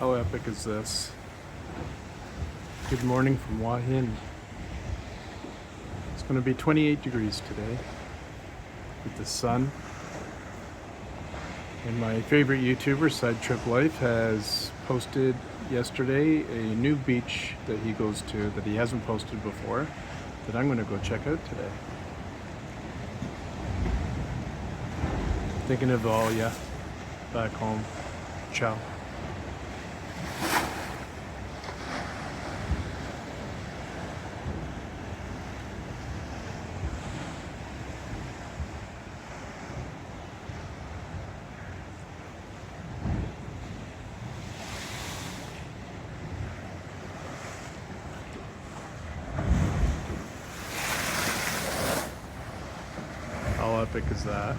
How epic is this? Good morning from Hua Hin. It's going to be 28 degrees today with the sun. And my favorite YouTuber, Side Trip Life, has posted yesterday a new beach that he goes to that he hasn't posted before that I'm going to go check out today. Thinking of all ya back home. Ciao. How epic is that?